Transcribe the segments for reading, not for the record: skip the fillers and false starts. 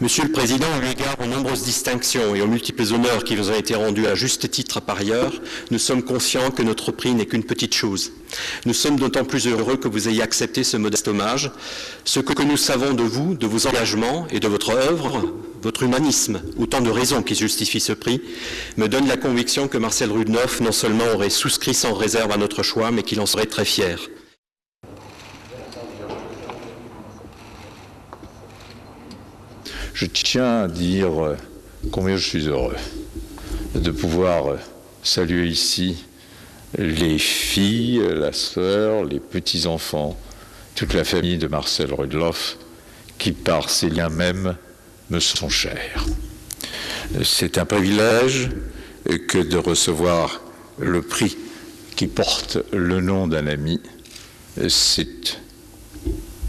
Monsieur le Président, eu égard aux nombreuses distinctions et aux multiples honneurs qui vous ont été rendus à juste titre par ailleurs, nous sommes conscients que notre prix n'est qu'une petite chose. Nous sommes d'autant plus heureux que vous ayez accepté ce modeste hommage. Ce que nous savons de vous, de vos engagements et de votre œuvre, votre humanisme, autant de raisons qui justifient ce prix, me donne la conviction que Marcel Rudloff non seulement aurait souscrit sans réserve à notre choix, mais qu'il en serait très fier. Je tiens à dire combien je suis heureux de pouvoir saluer ici les filles, la sœur, les petits-enfants, toute la famille de Marcel Rudloff, qui par ces liens mêmes me sont chers. C'est un privilège que de recevoir le prix qui porte le nom d'un ami. C'est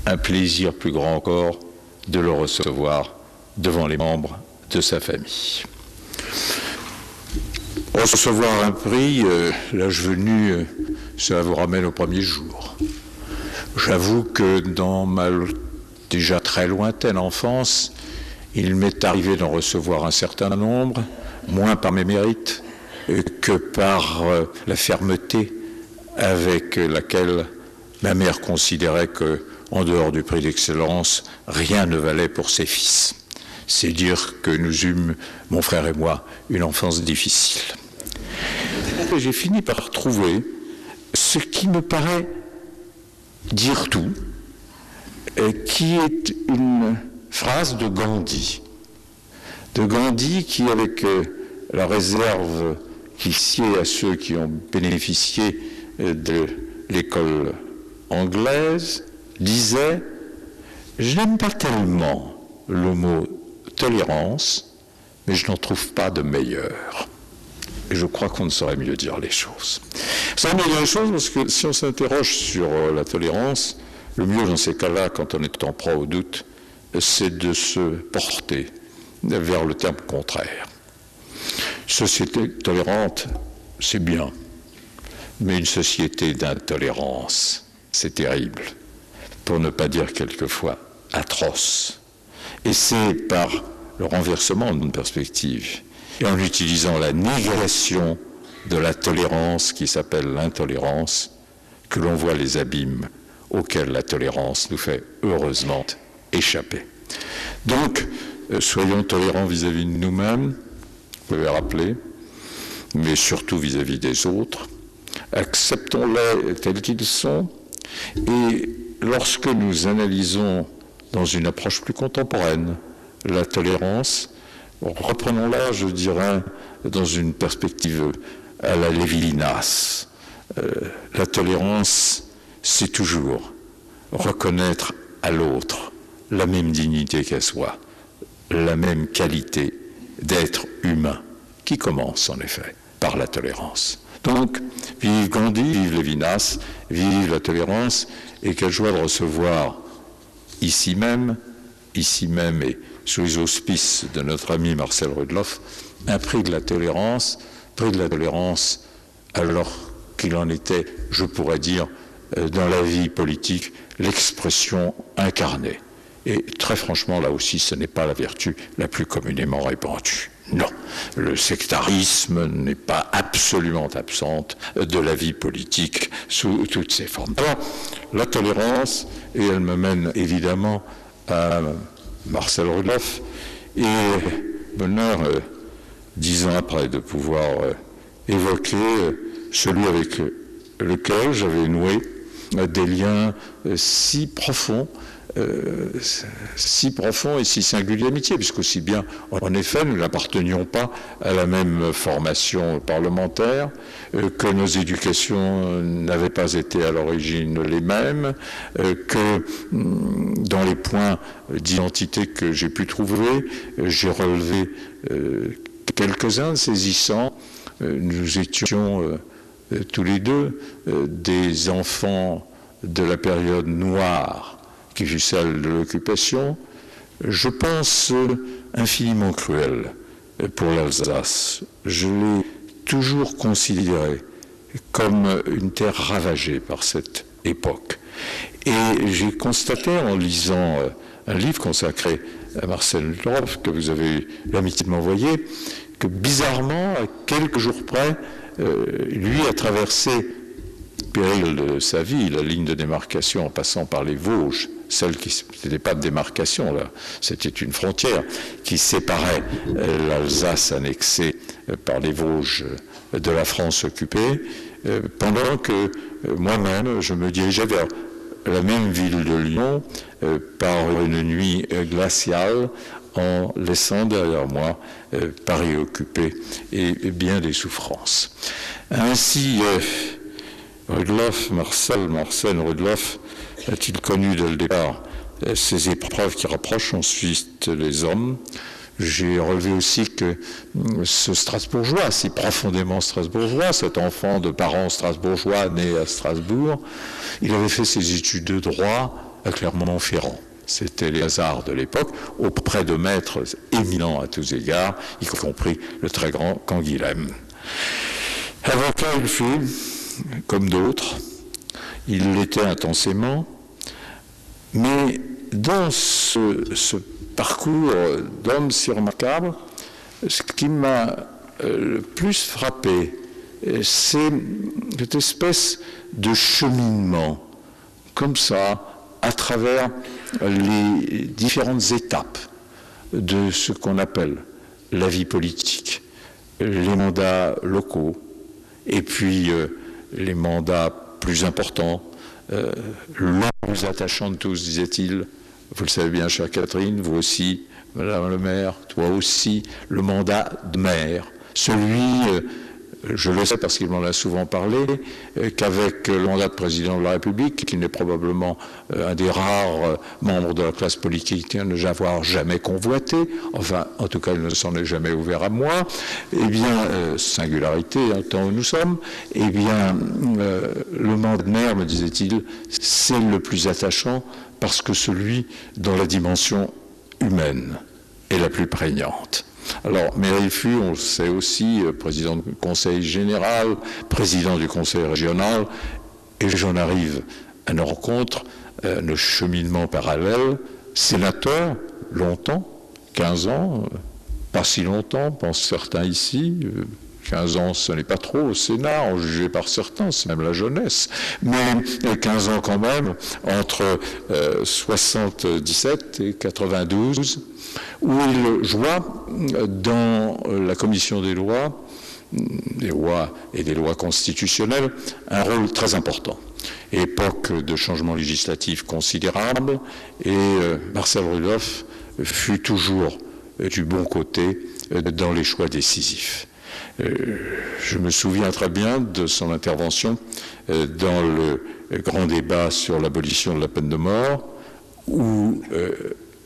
un plaisir plus grand encore de le recevoir devant les membres de sa famille. Recevoir un prix, l'âge venu, ça vous ramène au premier jour. J'avoue que dans ma déjà très lointaine enfance, il m'est arrivé d'en recevoir un certain nombre, moins par mes mérites que par la fermeté avec laquelle ma mère considérait que, en dehors du prix d'excellence, rien ne valait pour ses fils. C'est dire que nous eûmes, mon frère et moi, une enfance difficile. J'ai fini par trouver ce qui me paraît dire tout, qui est une phrase de Gandhi. De Gandhi qui, avec la réserve qui sied à ceux qui ont bénéficié de l'école anglaise, disait « Je n'aime pas tellement le mot tolérance, mais je n'en trouve pas de meilleur. » Et je crois qu'on ne saurait mieux dire les choses. Ça saurait mieux dire les choses parce que si on s'interroge sur la tolérance, le mieux dans ces cas-là, quand on est en proie au doute, c'est de se porter vers le terme contraire. Société tolérante, c'est bien, mais une société d'intolérance, c'est terrible, pour ne pas dire quelquefois atroce. Et c'est par le renversement d'une perspective et en utilisant la négation de la tolérance qui s'appelle l'intolérance que l'on voit les abîmes auxquels la tolérance nous fait heureusement échapper. Donc, soyons tolérants vis-à-vis de nous-mêmes, vous pouvez rappeler, mais surtout vis-à-vis des autres. Acceptons-les tels qu'ils sont et lorsque nous analysons dans une approche plus contemporaine la tolérance, reprenons-la, je dirais, dans une perspective à la Lévinas. La tolérance, c'est toujours reconnaître à l'autre la même dignité qu'à soi, la même qualité d'être humain, qui commence en effet par la tolérance. Donc, vive Gandhi, vive Lévinas, vive la tolérance, et quelle joie de recevoir ici même et sous les auspices de notre ami Marcel Rudloff, un prix de la tolérance alors qu'il en était, je pourrais dire, dans la vie politique, l'expression incarnée. Et très franchement, là aussi, ce n'est pas la vertu la plus communément répandue. Non, le sectarisme n'est pas absolument absente de la vie politique sous toutes ses formes. Alors, la tolérance, et elle me mène évidemment à Marcel Rudloff, et bonheur, 10 ans après, de pouvoir évoquer celui avec lequel j'avais noué des liens si profonds et si singuliers d'amitié, puisqu'aussi bien, en effet, nous n'appartenions pas à la même formation parlementaire, que nos éducations n'avaient pas été à l'origine les mêmes, que dans les points d'identité que j'ai pu trouver, j'ai relevé quelques-uns saisissants. Nous étions tous les deux des enfants de la période noire qui fut celle de l'occupation, je pense infiniment cruelle pour l'Alsace. Je l'ai toujours considérée comme une terre ravagée par cette époque. Et j'ai constaté en lisant un livre consacré à Marcel Rudloff, que vous avez eu l'amitié de m'envoyer, que bizarrement, à quelques jours près, lui a traversé le péril de sa vie, la ligne de démarcation en passant par les Vosges, celle qui n'était pas de démarcation, là, c'était une frontière qui séparait l'Alsace annexée par les Vosges de la France occupée, pendant que moi-même, je me dirigeais vers la même ville de Lyon par une nuit glaciale, en laissant derrière moi Paris occupé et bien des souffrances. Ainsi, Marcel Rudloff a-t-il connu dès le départ ces épreuves qui rapprochent ensuite les hommes. J'ai relevé aussi que ce Strasbourgeois, si profondément strasbourgeois, cet enfant de parents strasbourgeois né à Strasbourg, il avait fait ses études de droit à Clermont-Ferrand. C'était les hasards de l'époque, auprès de maîtres éminents à tous égards, y compris le très grand Canguilhem. Avocat, il fut, comme d'autres, il l'était intensément, mais dans ce parcours d'homme si remarquable, ce qui m'a le plus frappé, c'est cette espèce de cheminement, comme ça, à travers les différentes étapes de ce qu'on appelle la vie politique, les mandats locaux, et puis les mandats plus importants, le plus attachant de tous, disait-il. Vous le savez bien, chère Catherine, vous aussi, Madame le maire, toi aussi, le mandat de maire, celui, je le sais parce qu'il m'en a souvent parlé, qu'avec le mandat de président de la République, qui n'est probablement un des rares membres de la classe politique à ne avoir jamais convoité, enfin, en tout cas, il ne s'en est jamais ouvert à moi, eh bien, singularité, hein, tant où nous sommes, eh bien, le mandat de maire, me disait-il, c'est le plus attachant parce que celui dont la dimension humaine est la plus prégnante. Alors, Méry fut, on le sait aussi, président du Conseil général, président du Conseil régional, et j'en arrive à nos rencontres, nos cheminements parallèles, sénateur, longtemps, 15 ans, pas si longtemps, pensent certains ici, 15 ans, ce n'est pas trop au Sénat, en jugé par certains, c'est même la jeunesse. Mais 15 ans quand même, entre 77 et 92, où il joua dans la commission des lois et des lois constitutionnelles, un rôle très important. Époque de changements législatifs considérables, et Marcel Rudloff fut toujours du bon côté dans les choix décisifs. Je me souviens très bien de son intervention dans le grand débat sur l'abolition de la peine de mort, où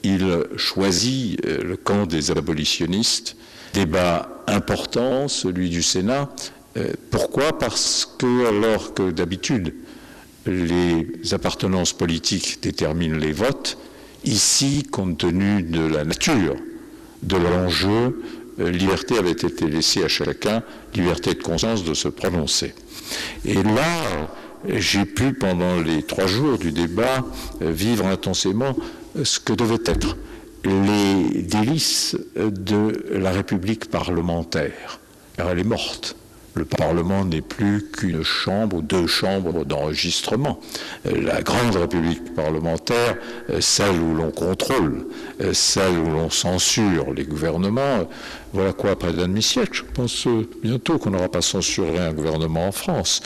il choisit le camp des abolitionnistes. Débat important, celui du Sénat. Pourquoi ? Parce que, alors que d'habitude, les appartenances politiques déterminent les votes, ici, compte tenu de la nature de l'enjeu, liberté avait été laissée à chacun, liberté de conscience de se prononcer. Et là, j'ai pu, pendant les 3 jours du débat, vivre intensément ce que devaient être les délices de la République parlementaire. Car elle est morte. Le Parlement n'est plus qu'une chambre ou 2 chambres d'enregistrement. La grande République parlementaire, celle où l'on contrôle, celle où l'on censure les gouvernements, voilà quoi, près d'un demi-siècle. Je pense bientôt qu'on n'aura pas censuré un gouvernement en France.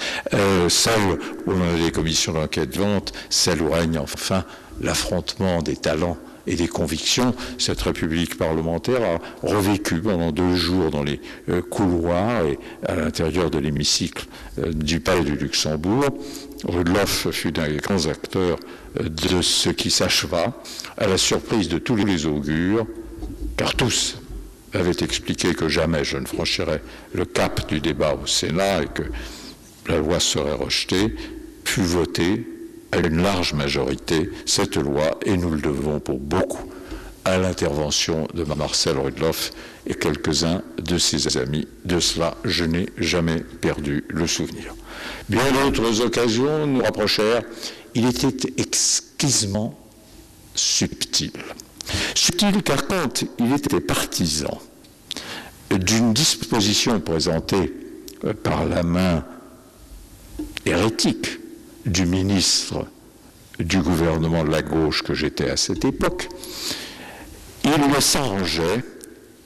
Celle où l'on a des commissions d'enquête-vente, celle où règne enfin l'affrontement des talents et des convictions. Cette République parlementaire a revécu pendant 2 jours dans les couloirs et à l'intérieur de l'hémicycle du Palais du Luxembourg. Rudloff fut un des grands acteurs de ce qui s'acheva, à la surprise de tous les augures, car tous avaient expliqué que jamais je ne franchirais le cap du débat au Sénat et que la loi serait rejetée, fut votée à une large majorité, cette loi, et nous le devons pour beaucoup à l'intervention de Marcel Rudloff et quelques-uns de ses amis. De cela, je n'ai jamais perdu le souvenir. Bien d'autres occasions nous rapprochèrent. Il était exquisement subtil. Subtil car quand il était partisan d'une disposition présentée par la main hérétique du ministre du gouvernement de la gauche que j'étais à cette époque, il s'arrangeait,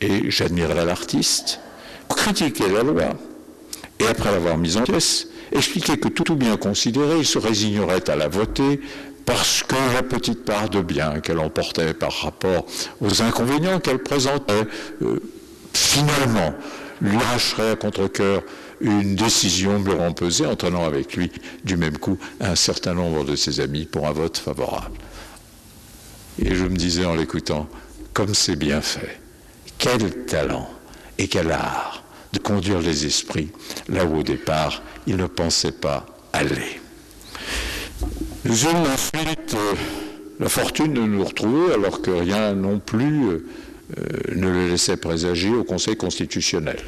et j'admirais l'artiste, pour critiquer la loi, et après l'avoir mise en pièce, expliquer que tout bien considéré, il se résignerait à la voter parce que la petite part de bien qu'elle emportait par rapport aux inconvénients qu'elle présentait, finalement, lui arracherait à contre-cœur une décision mûrement pesée, entraînant avec lui, du même coup, un certain nombre de ses amis pour un vote favorable. Et je me disais en l'écoutant, comme c'est bien fait, quel talent et quel art de conduire les esprits là où au départ, ils ne pensaient pas aller. Nous eûmes ensuite la fortune de nous retrouver, alors que rien non plus ne le laissait présager, au Conseil constitutionnel.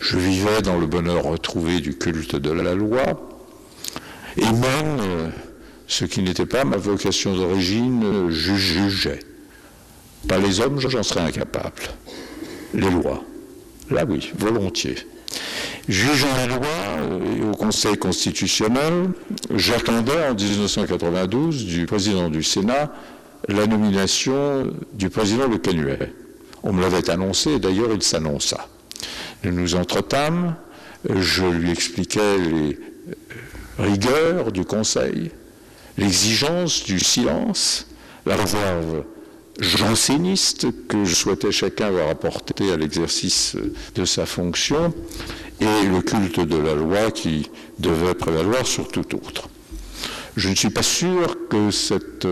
Je vivais dans le bonheur retrouvé du culte de la loi, et même, ce qui n'était pas ma vocation d'origine, jugeais. Pas les hommes, j'en serais incapable. Les lois, là oui, volontiers. Jugeant les lois au Conseil constitutionnel, j'attendais en 1992 du président du Sénat la nomination du président Le Canuet. On me l'avait annoncé, et d'ailleurs il s'annonça. Nous nous entretâmes, je lui expliquais les rigueurs du Conseil, l'exigence du silence, la réserve janséniste que je souhaitais chacun avoir apporté à l'exercice de sa fonction, et le culte de la loi qui devait prévaloir sur tout autre. Je ne suis pas sûr que cette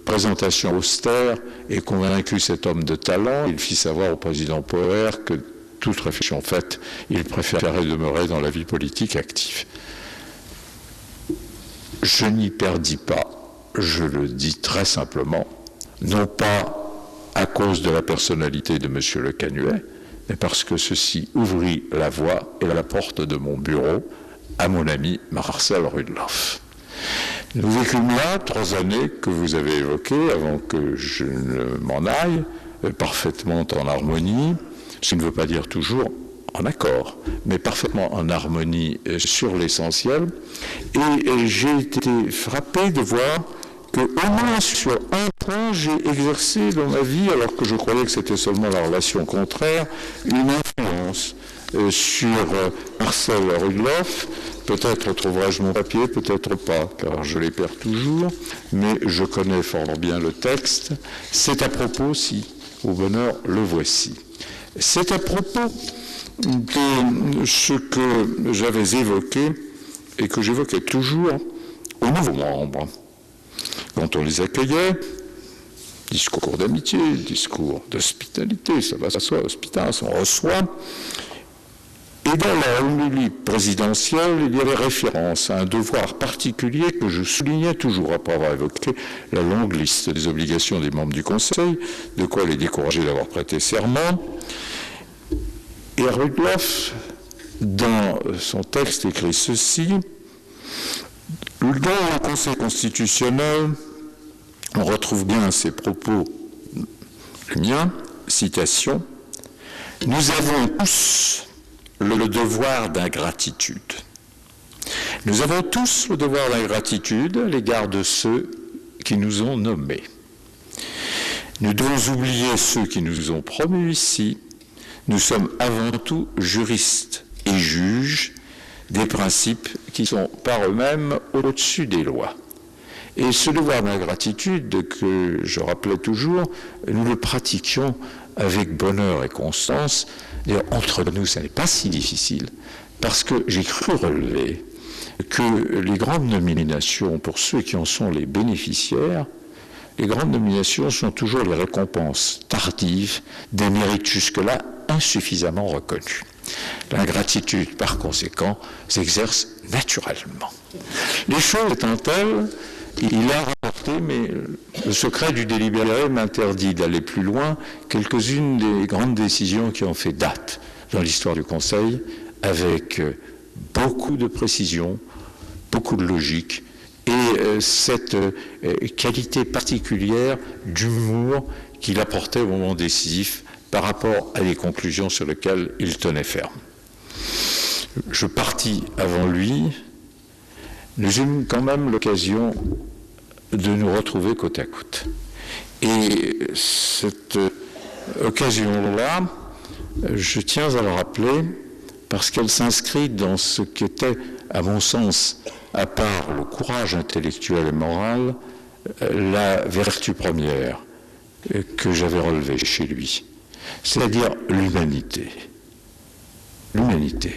présentation austère ait convaincu cet homme de talent. Il fit savoir au président Poher que, toute réflexion faite, il préférait demeurer dans la vie politique active. Je n'y perdis pas, je le dis très simplement, non pas à cause de la personnalité de M. Le Canuet, mais parce que ceci ouvrit la voie et la porte de mon bureau à mon ami Marcel Rudloff. Nous vécûmes là 3 années que vous avez évoquées avant que je ne m'en aille, parfaitement en harmonie, ce qui ne veut pas dire toujours en accord, mais parfaitement en harmonie sur l'essentiel. Et j'ai été frappé de voir qu'au moins sur un point, j'ai exercé dans ma vie, alors que je croyais que c'était seulement la relation contraire, une influence sur Marcel Rudloff. Peut-être trouverai-je mon papier, peut-être pas, car je les perds toujours, mais je connais fort bien le texte. C'est à propos, si, au bonheur, le voici. C'est à propos de ce que j'avais évoqué et que j'évoquais toujours aux nouveaux membres. Quand on les accueillait, discours d'amitié, discours d'hospitalité, ça va s'asseoir, hospitas, on reçoit. Et dans la homélie présidentielle, il y avait référence à un devoir particulier que je soulignais toujours après avoir évoqué la longue liste des obligations des membres du Conseil, de quoi les décourager d'avoir prêté serment. Et Rudloff, dans son texte, écrit ceci: dans le Conseil constitutionnel, on retrouve bien ces propos, les miens, citation, « Nous avons tous le devoir d'ingratitude. Nous avons tous le devoir d'ingratitude à l'égard de ceux qui nous ont nommés. Nous devons oublier ceux qui nous ont promus ici. Nous sommes avant tout juristes et juges des principes qui sont par eux-mêmes au-dessus des lois. Et ce devoir d'ingratitude que je rappelais toujours, nous le pratiquions avec bonheur et constance. D'ailleurs, entre nous, ça n'est pas si difficile, parce que j'ai cru relever que les grandes nominations, pour ceux qui en sont les bénéficiaires, les grandes nominations sont toujours les récompenses tardives des mérites jusque-là insuffisamment reconnus. L'ingratitude, par conséquent, s'exerce naturellement. Les choses étant telles, il a rapporté, mais le secret du délibéré m'interdit d'aller plus loin, quelques-unes des grandes décisions qui ont fait date dans l'histoire du Conseil, avec beaucoup de précision, beaucoup de logique et cette qualité particulière d'humour qu'il apportait au moment décisif par rapport à des conclusions sur lesquelles il tenait ferme. Je partis avant lui. Nous eûmes quand même l'occasion de nous retrouver côte à côte. Et cette occasion-là, je tiens à le rappeler parce qu'elle s'inscrit dans ce qu'était, à mon sens, à part le courage intellectuel et moral, la vertu première que j'avais relevée chez lui, c'est-à-dire l'humanité. L'humanité,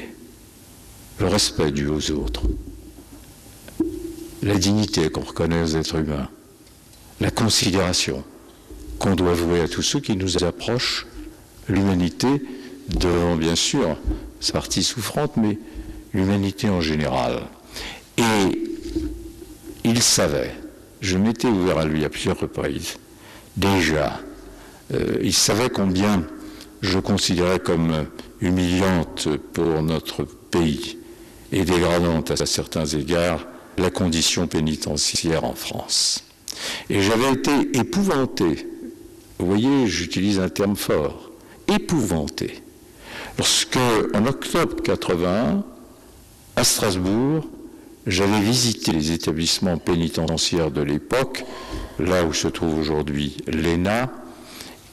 le respect dû aux autres, la dignité qu'on reconnaît aux êtres humains, la considération qu'on doit vouer à tous ceux qui nous approchent, l'humanité devant bien sûr sa partie souffrante, mais l'humanité en général. Et il savait, je m'étais ouvert à lui à plusieurs reprises, déjà, il savait combien je considérais comme humiliante pour notre pays et dégradante à certains égards la condition pénitentiaire en France. Et j'avais été épouvanté, vous voyez, j'utilise un terme fort, épouvanté, lorsque, en octobre 81, à Strasbourg, j'avais visité les établissements pénitentiaires de l'époque, là où se trouve aujourd'hui l'ENA,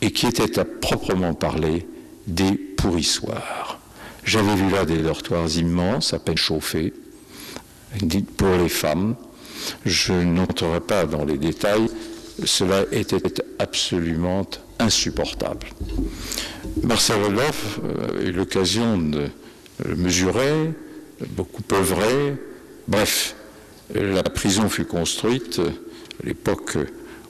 et qui étaient à proprement parler des pourrissoirs. J'avais vu là des dortoirs immenses, à peine chauffés, pour les femmes. Je n'entrerai pas dans les détails, cela était absolument insupportable. Marcel Roloff a eu l'occasion de le mesurer, beaucoup œuvré. Bref, la prison fut construite. À l'époque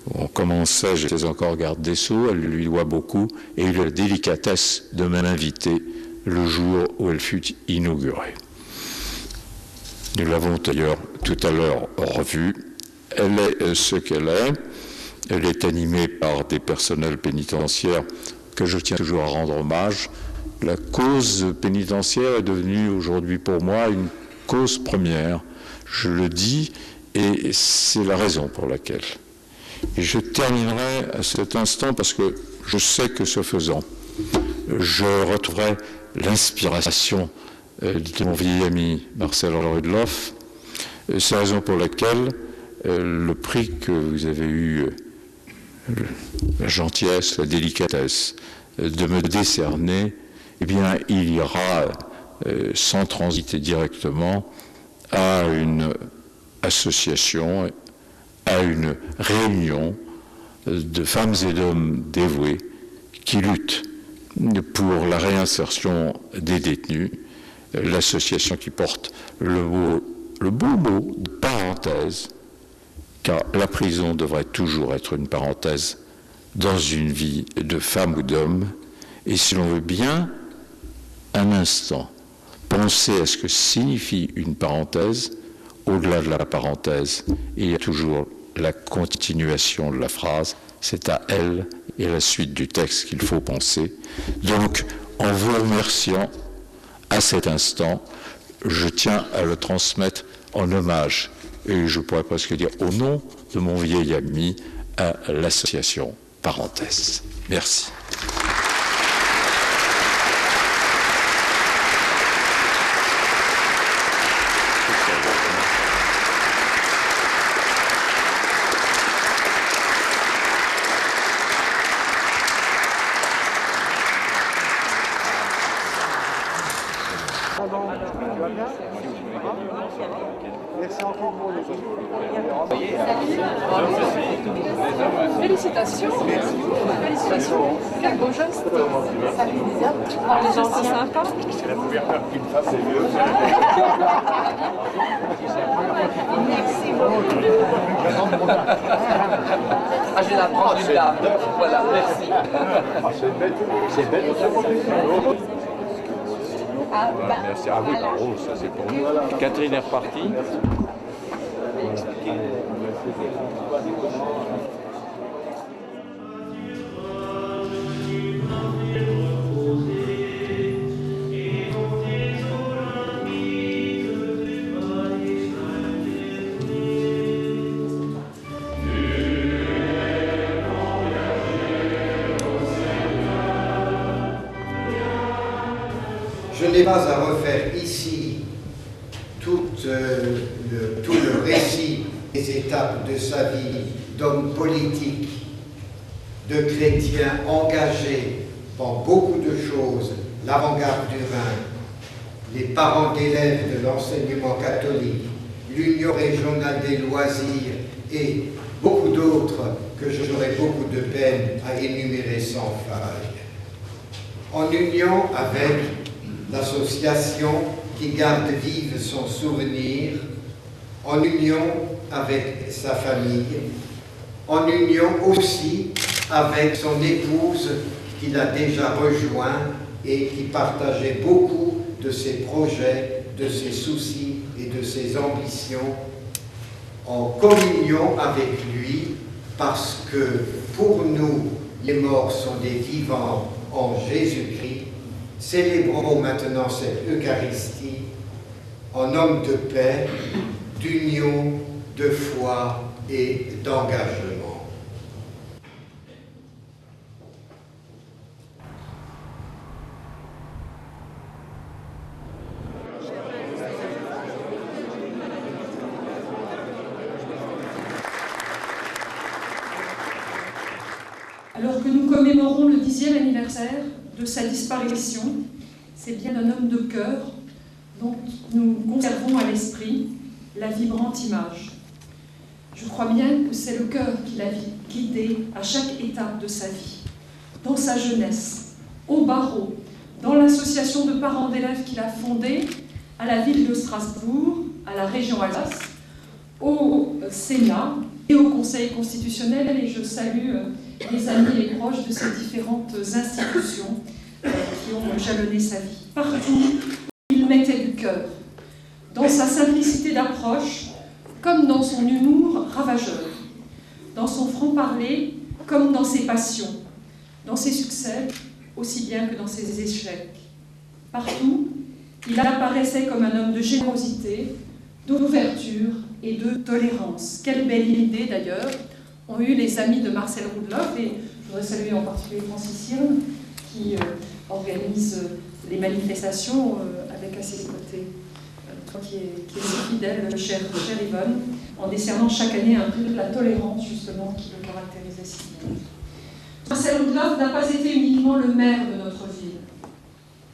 où on commençait, j'étais encore garde des Sceaux, elle lui doit beaucoup, et eut la délicatesse de m'inviter le jour où elle fut inaugurée. Nous l'avons d'ailleurs tout à l'heure revue. Elle est ce qu'elle est. Elle est animée par des personnels pénitentiaires que je tiens toujours à rendre hommage. La cause pénitentiaire est devenue aujourd'hui pour moi une cause première. Je le dis, et c'est la raison pour laquelle. Et je terminerai à cet instant parce que je sais que ce faisant, je retrouverai l'inspiration de mon vieil ami Marcel Roloff. C'est la raison pour laquelle le prix que vous avez eu, la gentillesse, la délicatesse de me décerner, eh bien, il ira sans transiter directement à une association, à une réunion de femmes et d'hommes dévoués qui luttent pour la réinsertion des détenus, l'association qui porte le beau mot de parenthèse, car la prison devrait toujours être une parenthèse dans une vie de femme ou d'homme, et si l'on veut bien, un instant, penser à ce que signifie une parenthèse, au-delà de la parenthèse, il y a toujours la continuation de la phrase, c'est à elle et à la suite du texte qu'il faut penser. Donc, en vous remerciant à cet instant, je tiens à le transmettre en hommage, et je pourrais presque dire au nom de mon vieil ami, à l'association Parenthèse. Merci. Merci encore pour le Félicitations. Félicitations. Quel beau geste. Les gens sont sympas. C'est la première fois qu'une femme c'est mieux. Merci beaucoup. Ah, je vais la prendre une dame. Voilà, merci. C'est bête. C'est bête. Ah, bah, Merci à vous, bravo, ça c'est pour nous. Catherine est repartie. n'ai pas à refaire ici tout le récit des étapes de sa vie d'homme politique, de chrétien engagé dans beaucoup de choses, l'avant-garde du Rhin, les parents d'élèves de l'enseignement catholique, l'Union régionale des loisirs et beaucoup d'autres que j'aurais beaucoup de peine à énumérer sans faille. En union avec l'association qui garde vive son souvenir, en union avec sa famille, en union aussi avec son épouse qu'il a déjà rejoint et qui partageait beaucoup de ses projets, de ses soucis et de ses ambitions, en communion avec lui, parce que pour nous, les morts sont des vivants en Jésus-Christ. Célébrons maintenant cette Eucharistie en homme de paix, d'union, de foi et d'engagement. Alors que nous commémorons le 10e anniversaire de sa disparition, c'est bien un homme de cœur dont nous conservons à l'esprit la vibrante image. Je crois bien que c'est le cœur qui l'a guidé à chaque étape de sa vie, dans sa jeunesse, au barreau, dans l'association de parents d'élèves qu'il a fondée, à la ville de Strasbourg, à la région Alsace, au Sénat et au Conseil constitutionnel, et je salue les amis et les proches de ces différentes institutions qui ont jalonné sa vie. Partout, il mettait du cœur, dans sa simplicité d'approche, comme dans son humour ravageur, dans son franc-parler, comme dans ses passions, dans ses succès, aussi bien que dans ses échecs. Partout, il apparaissait comme un homme de générosité, d'ouverture et de tolérance. Quelle belle idée d'ailleurs ont eu les amis de Marcel Roudloff, et je voudrais saluer en particulier Francis Hirn, qui organise les manifestations avec à ses côtés. Toi qui es si fidèle, chère Yvonne, en décernant chaque année un prix de la tolérance, justement, qui le caractérisait si bien. Marcel Roudloff n'a pas été uniquement le maire de notre ville.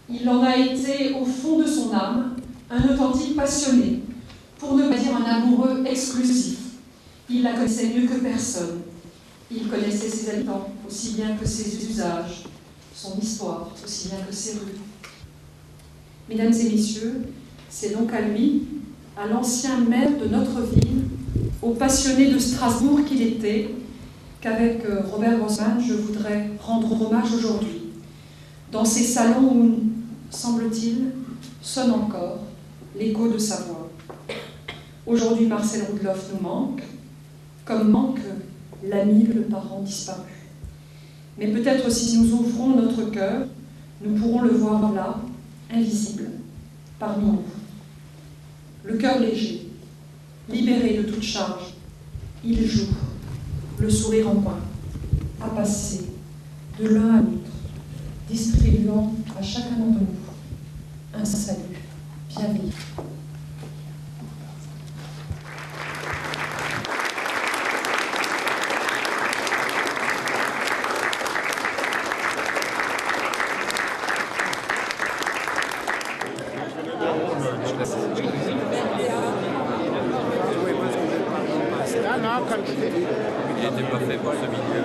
Il en a été, au fond de son âme, un authentique passionné, pour ne pas dire un amoureux exclusif. Il la connaissait mieux que personne. Il connaissait ses habitants aussi bien que ses usages, son histoire aussi bien que ses rues. Mesdames et messieurs, c'est donc à lui, à l'ancien maire de notre ville, au passionné de Strasbourg qu'il était, qu'avec Robert Grossman, je voudrais rendre hommage aujourd'hui, dans ces salons où, semble-t-il, sonne encore l'écho de sa voix. Aujourd'hui, Marcel Roudloff nous manque, comme manque l'ami, le parent disparu. Mais peut-être si nous ouvrons notre cœur, nous pourrons le voir là, invisible, parmi nous. Le cœur léger, libéré de toute charge, il joue, le sourire en coin, à passer de l'un à l'autre, distribuant à chacun d'entre nous un salut bienveillant. Il n'était pas fait pour ce milieu.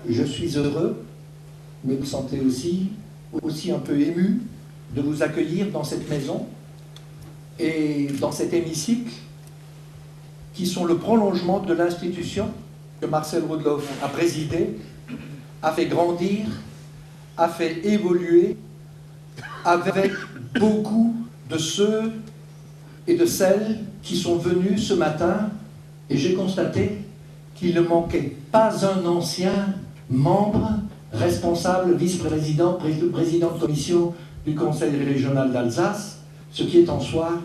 Je suis heureux, mais vous sentez aussi un peu ému de vous accueillir dans cette maison et dans cet hémicycle qui sont le prolongement de l'institution que Marcel Roudloff a présidée, a fait grandir, a fait évoluer avec beaucoup de ceux et de celles qui sont venus ce matin, et j'ai constaté qu'il ne manquait pas un ancien membre, responsable, vice-président, président de commission du Conseil régional d'Alsace, ce qui est en soi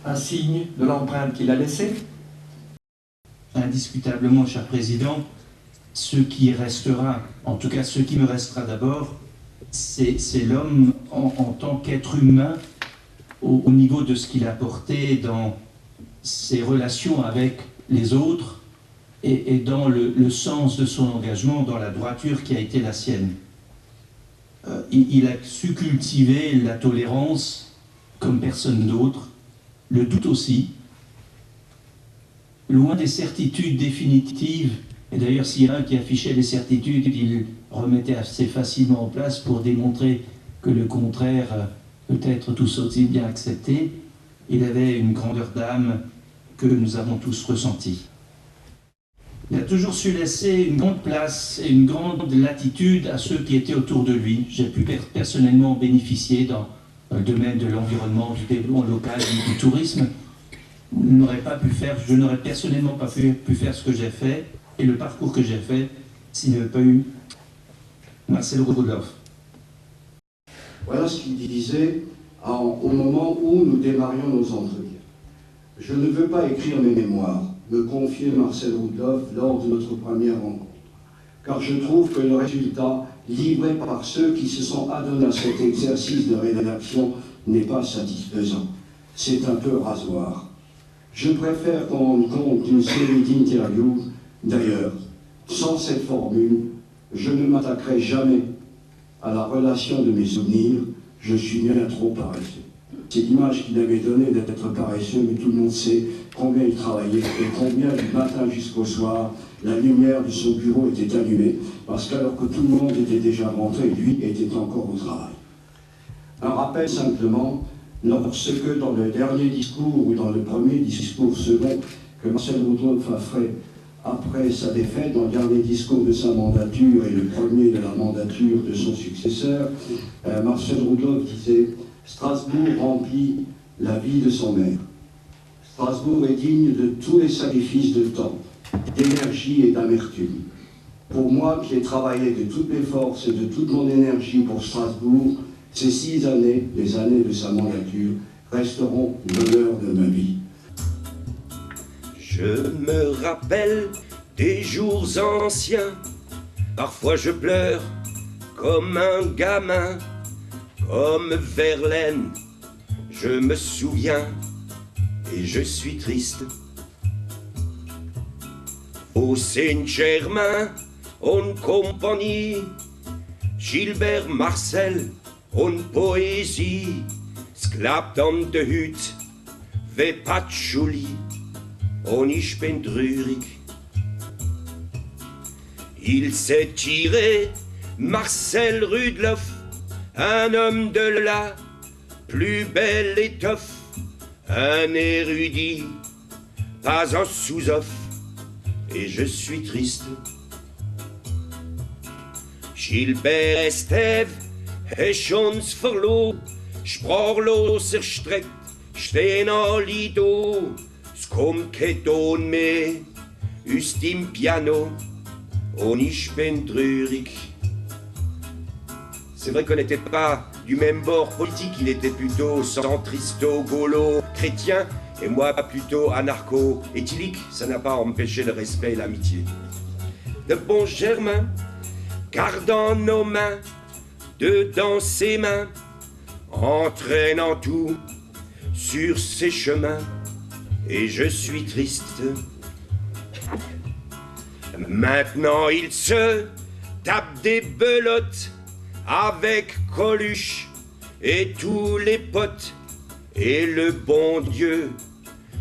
un signe de l'empreinte qu'il a laissée. Indiscutablement, cher Président, ce qui restera, en tout cas ce qui me restera d'abord, c'est l'homme en tant qu'être humain au niveau de ce qu'il a apporté dans ses relations avec les autres et dans le sens de son engagement, dans la droiture qui a été la sienne. Il a su cultiver la tolérance comme personne d'autre, le doute aussi, loin des certitudes définitives. Et d'ailleurs, s'il y en a un qui affichait les certitudes, il remettait assez facilement en place pour démontrer que le contraire peut être tout aussi bien accepté. Il avait une grandeur d'âme que nous avons tous ressentie. Il a toujours su laisser une grande place et une grande latitude à ceux qui étaient autour de lui. J'ai pu personnellement bénéficier dans le domaine de l'environnement, du développement local, du tourisme. Je n'aurais personnellement pas pu faire ce que j'ai fait et le parcours que j'ai fait s'il n'y avait pas eu Marcel Roudloff. Voilà ce qu'il disait au moment où nous démarrions nos entretiens. Je ne veux pas écrire mes mémoires, me confiait Marcel Roudloff lors de notre première rencontre, car je trouve que le résultat livré par ceux qui se sont adonnés à cet exercice de rédaction n'est pas satisfaisant. C'est un peu rasoir. Je préfère qu'on rende compte d'une série d'interviews. D'ailleurs, sans cette formule, je ne m'attaquerai jamais à la relation de mes souvenirs. Je suis bien trop paresseux. C'est l'image qu'il avait donnée d'être paresseux, mais tout le monde sait combien il travaillait et combien du matin jusqu'au soir, la lumière de son bureau était allumée, parce qu'alors que tout le monde était déjà rentré, lui était encore au travail. Un rappel simplement, lorsque dans le dernier discours ou dans le premier discours second que Marcel Roudloff a fait après sa défaite, dans le dernier discours de sa mandature et le premier de la mandature de son successeur, Marcel Roudloff disait « Strasbourg remplit la vie de son maire. Strasbourg est digne de tous les sacrifices de temps, d'énergie et d'amertume. Pour moi qui ai travaillé de toutes mes forces et de toute mon énergie pour Strasbourg, ces 6 années, les années de sa mandature, resteront l'honneur de ma vie. » Je me rappelle des jours anciens, parfois je pleure comme un gamin, comme Verlaine, je me souviens et je suis triste. Au Saint-Germain, en compagnie, Gilbert Marcel, en poésie, sklapt an de Hüt, wie Patchouli. Und ich bin traurig. Il s'est tiré, Marcel Roudloff, un homme de la plus belle étoffe, un érudit, pas un sous-off, et je suis triste. Gilbert Estève est uns verloren, sprachlos erstreckt, stehen an Lido. Kommt kein Ton mehr aus dem Piano und ich bin traurig. C'est vrai qu'on n'était pas du même bord politique, il était plutôt centristo, gaulo, chrétien, et moi plutôt anarcho-éthylique. Ça n'a pas empêché le respect et l'amitié. De bons germains, gardant nos mains, dedans ses mains, entraînant tout sur ses chemins. Et je suis triste. Maintenant il se tape des belotes avec Coluche et tous les potes, et le bon Dieu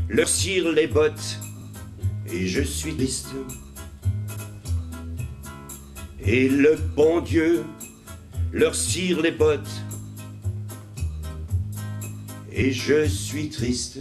leur cire les bottes, et je suis triste. Et le bon Dieu leur cire les bottes. Et je suis triste.